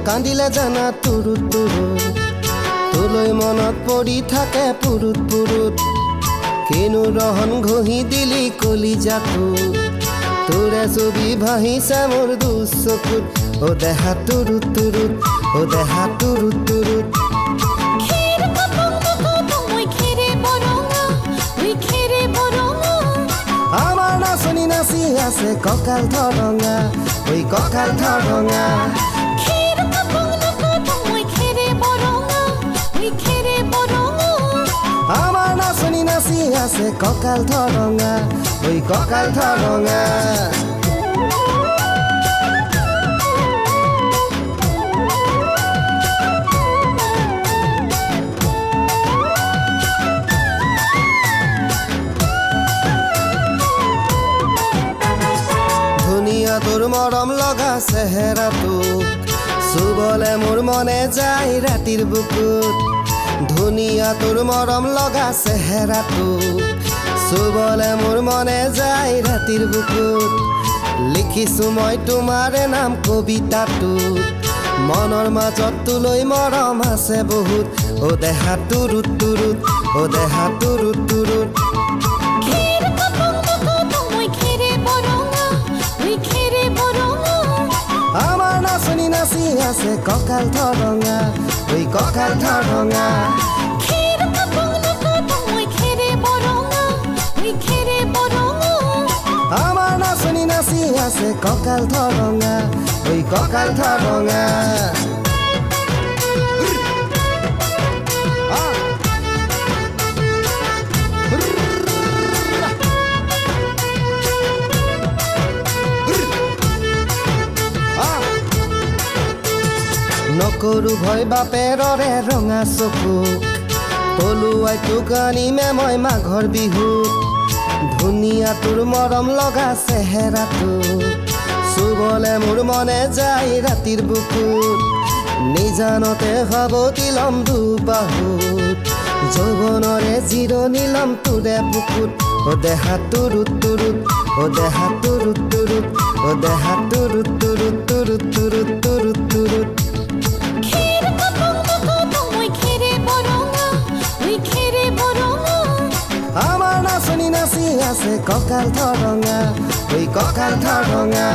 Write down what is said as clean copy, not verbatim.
কান্দিলে জানা তুৰুত তুৰুত তোলৈ মনত পৰি থাকে পুৰুত পুৰুত কিনো ৰহন ঘঁহি দিলি কলিজাটো তোৰে ছবি ভাহিছে মোৰ দুচকুত ও দেহা তুৰুত তুৰুত ও দেহা তুৰুত তুৰুত আমাৰ নাচনি নাচি আছে কঁকাল ধৰঙা ঐ কঁকাল ধৰঙা আমাৰ নাচনি নাচি আছে কঁকাল ধৰঙা ঐ কঁকাল ধৰঙা তোৰ মৰম লগা চেহেৰাটোক চুবলে মোৰ মনে যায় ৰাতিৰ বুকুত ধুনীয়া তোৰ মৰম লগা চেহেৰাটোক চুবলে মোৰ মনে যায় ৰাতিৰ বুকুত লিখিছো মই তোমাৰে নাম কবিতাটোত মনৰ মাজত তোলৈ মৰম আছে বহুত ও দেহা তুৰুত তুৰুত ও দেহা তুৰুত তুৰুত আমাৰ নাচনি নাচি আছে কঁকাল ধৰঙা ঐ কঁকাল ধৰঙা আমাৰ নাচনি নাচি আছে কঁকাল ধৰঙা ঐ কঁকাল ধৰঙা নকৰো ভয় বাপেৰৰে ৰঙা চকুক পলুৱাই তোক আনিমে মই মাঘৰ বিহুত ধুনীয়া তোৰ মৰম লগা চেহেৰাটো চুবলে মোৰ মনে যায় ৰাতিৰ বুকুত নিজানতে সাৱটি লম দুবাহুত যৌৱনৰে জিৰণি লম তোৰে বুকুত ও দেহা তুৰুত তুৰুত ও দেহা তুৰুত তুৰুত ও দেহা তুৰুত তুৰুত তুৰুত তুৰুত তুৰুত তুৰুত আমাৰ নাচনি নাচি আছে কঁকাল ধৰঙা ঐ কঁকাল ধৰঙা